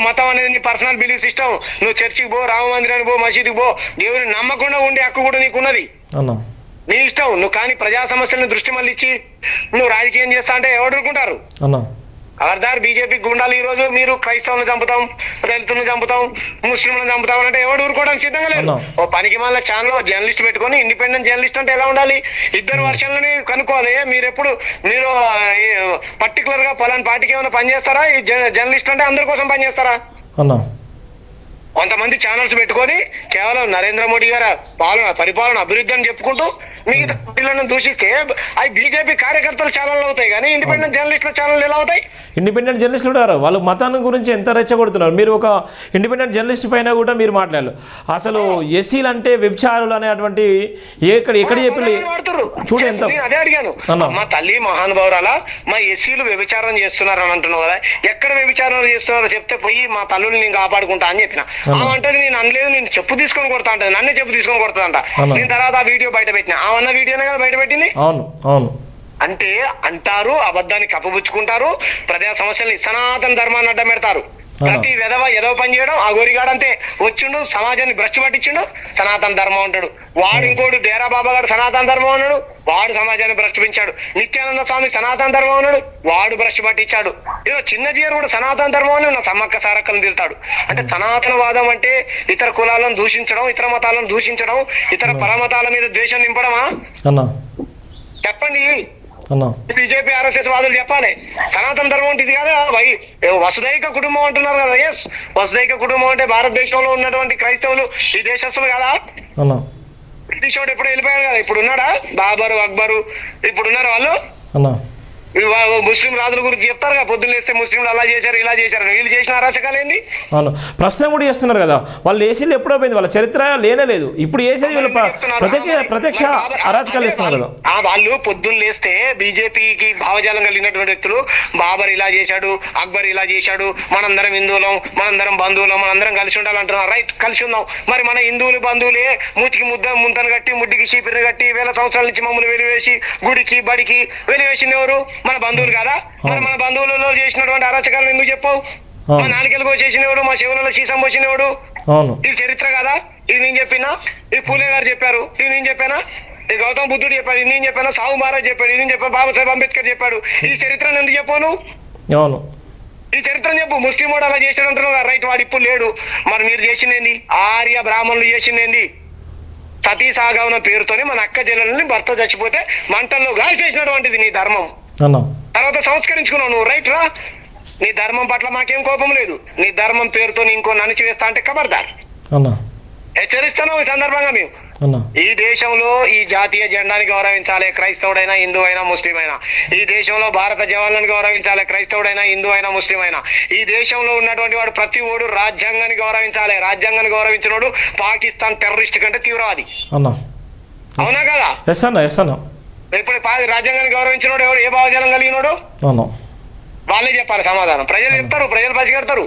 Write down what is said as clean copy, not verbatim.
మతం అనేది నీ పర్సనల్ బిలీఫ్ సిస్టమ్. నువ్వు చర్చికి పో, రామ మందిరానికి పో, మసీదుకి పో, దేవుని నమ్మకుండా ఉండే హక్కు కూడా నీకున్నది, నీ ఇష్టం. నువ్వు కానీ ప్రజా సమస్యలను దృష్టి మళ్ళించి నువ్వు రాజకీయం చేస్తా అంటే ఎవరు ఊరుకుంటారు? ఖబర్దార్ బీజేపీ గుండాలు ఈ రోజు మీరు క్రైస్తవులను చంపుతాం, దళితులను చంపుతాం, ముస్లింలను చంపుతాం అంటే ఎవడు ఊరుకోవడానికి సిద్ధంగా లేదు. ఓ పనికి మళ్ళీ ఛానల్ జర్నలిస్ట్ పెట్టుకొని ఇండిపెండెంట్ జర్నలిస్ట్ అంటే ఎలా ఉండాలి? ఇద్దరు వర్షన్లని కనుక్కోవాలి. మీరు పర్టికులర్ గా పలానా పార్టీకి ఏమైనా పనిచేస్తారా? ఈ జర్నలిస్ట్ అంటే అందరి కోసం పనిచేస్తారా? కొంతమంది ఛానల్స్ పెట్టుకొని కేవలం నరేంద్ర మోడీ గారి పరిపాలన అభివృద్ధి అని చెప్పుకుంటూ మిగతా పార్టీలను దూషిస్తే అవి బీజేపీ కార్యకర్తల ఛానల్ అవుతాయి, కానీ ఇండిపెండెంట్ జర్నలిస్టుల ఛానల్ ఎలా అవుతాయి? ఇండిపెండెంట్ జర్నలిస్టులు కూడా వాళ్ళు మతాన్ని గురించి ఎంత రెచ్చగొడుతున్నారు. మీరు ఒక ఇండిపెండెంట్ జర్నలిస్ట్ పైన కూడా మీరు మాట్లాడారు. అసలు ఎస్సీలు అంటే వ్యభిచారులు అనేటువంటి ఎక్కడ చెప్పి చూడు ఎంత. అదే అడిగాను, మా తల్లి మహానుభావురాల మా ఎస్సీలు వ్యభిచారం చేస్తున్నారు అని అంటున్నావు కదా, ఎక్కడ వ్యభిచారం చేస్తున్నారో చెప్తే పోయి మా తల్లుని నేను కాపాడుకుంటా అని చెప్పిన. అంటే నేను అనలేదు, నేను చెప్పు తీసుకొని కొడతా అంటది, నన్నే చెప్పు తీసుకొని కొడతాదంట. నేను తర్వాత ఆ వీడియో బయట పెట్టిన, అన్న వీడియోనే కదా బయట పెట్టింది. అంటే అంటారు, అబద్ధాన్ని కప్పబుచ్చుకుంటారు, ప్రజా సమస్యల్ని సనాతన ధర్మాన్ని అడ్డం పెడతారు. ప్రతి ఏదో పని చేయడం. ఆ గోరిగాడంతే వచ్చిండు, సమాజాన్ని భ్రష్టు పట్టించిండు, సనాతన ధర్మం అంటాడు. వాడు ఇంకోడు డేరా బాబా గారు సనాతన ధర్మం అన్నాడు, వాడు సమాజాన్ని భ్రష్టు పెంచాడు. నిత్యానంద స్వామి సనాతన ధర్మం అన్నాడు, వాడు భ్రష్టు పట్టించాడు. ఏదో చిన్న జీరు కూడా సనాతన ధర్మం అని నా సమ్మక్క సారక్కలను తిడతాడు. అంటే సనాతనవాదం అంటే ఇతర కులాలను దూషించడం, ఇతర మతాలను దూషించడం, ఇతర పరమతాల మీద ద్వేషం నింపడమా? చెప్పండి. బీజేపీ ఆర్ఎస్ఎస్ వాదులు చెప్పాలి. సనాతన ధర్మం అంటే ఇది కాదా? వసుదైక కుటుంబం అంటున్నారు కదా. ఎస్, వసుదైక కుటుంబం అంటే భారతదేశంలో ఉన్నటువంటి క్రైస్తవులు ఈ దేశస్తులు కదా. బ్రిటిష్ వాడు ఎప్పుడు వెళ్ళిపోయారు కదా, ఇప్పుడు ఉన్నాడా? బాబరు, అక్బరు ఇప్పుడు ఉన్నారు వాళ్ళు. ముస్లిం రాజుల గురించి చెప్తారు కదా, పొద్దున్న లేస్తే ముస్లింలు అలా చేశారు ఇలా చేశారు, వీళ్ళు చేసిన అరాచకాలు ఏంది? అవును, ప్రశ్న కూడా చేస్తున్నారు కదా. వాళ్ళు ఏసీలు ఎప్పుడో పోయింది, వాళ్ళ చరిత్ర లేనే లేదు. ఇప్పుడు ఏసీ వీళ్ళు ప్రత్యక్ష అరాచకాలు ఇస్తున్నారు కదా. వాళ్ళు పొద్దున్న లేస్తే బీజేపీకి భావజాలం కలిగినటువంటి వ్యక్తులు బాబర్ ఇలా చేశాడు, అక్బర్ ఇలా చేశాడు, మనందరం హిందువులం, మనందరం బంధువులం, మనందరం కలిసి ఉండాలంటున్నారు. రైట్, కలిసి ఉందాం. మరి మన హిందువులు బంధువులే మూతికి ముంతను కట్టి, ముడ్డికి చీపిరిని కట్టి, వేల సంవత్సరాల నుంచి మమ్మల్ని వెలివేసి గుడికి బడికి వెలివేసింది ఎవరు? మన బంధువులు కదా. మరి మన బంధువులలో చేసినటువంటి అరాచకాలను ఎందుకు చెప్పవు? మా నాలుకలు కోసేసినవాడు, మా శివులలో సీసం పోసినవాడు, ఇది చరిత్ర కదా. ఇది నేను చెప్పినా, ఇది పూలే గారు చెప్పారు, ఇది నేను చెప్పానా, ఇది గౌతమ్ బుద్ధుడు చెప్పాడు, ఇది నేను చెప్పాను, సాహు మహారాజ్ చెప్పాడు, ఇది నేను చెప్పాను, బాబాసాహెబ్ అంబేద్కర్ చెప్పాడు. ఈ చరిత్రను ఎందుకు చెప్పాను? ఈ చరిత్రను చెప్పు. ముస్లిం వాడు అలా చేశాడు అంటున్నావు, రైట్, వాడు ఇప్పుడు లేడు. మరి మీరు చేసిందేంది? ఆర్య బ్రాహ్మణులు చేసిందేంది? సతీ సాగవన పేరుతోని మన అక్క చెల్లెల్ని భర్త చచ్చిపోతే మంటల్లో గాలి చేసినటువంటిది నీ ధర్మం. తర్వాత సంస్కరించుకున్నావు నువ్వు, రైట్ రా. నీ ధర్మం పట్ల మాకేం కోపం లేదు. నీ ధర్మం పేరుతో ఇంకో అణచివేస్తా అంటే ఖబర్దార్, హెచ్చరిస్తున్నావు ఈ సందర్భంగా మేము. ఈ దేశంలో ఈ జాతీయ జెండాని గౌరవించాలి, క్రైస్తవుడైనా హిందూ అయినా ముస్లిం అయినా. ఈ దేశంలో భారత జవాన్లను గౌరవించాలి, క్రైస్తవుడైనా హిందూ అయినా ముస్లిం అయినా. ఈ దేశంలో ఉన్నటువంటి వాడు ప్రతి ఓడు రాజ్యాంగాన్ని గౌరవించాలి. రాజ్యాంగాన్ని గౌరవించినోడు పాకిస్తాన్ టెర్రరిస్ట్ కంటే తీవ్రవాది. అవునా కదా? ఇప్పుడు రాజ్యాంగాన్ని గౌరవించినోడు ఎవడు? ఏ భావజాలం కలిగినోడు? వాళ్ళే చెప్పాలి సమాధానం. ప్రజలు చెప్తారు, ప్రజలు పసిగడతారు.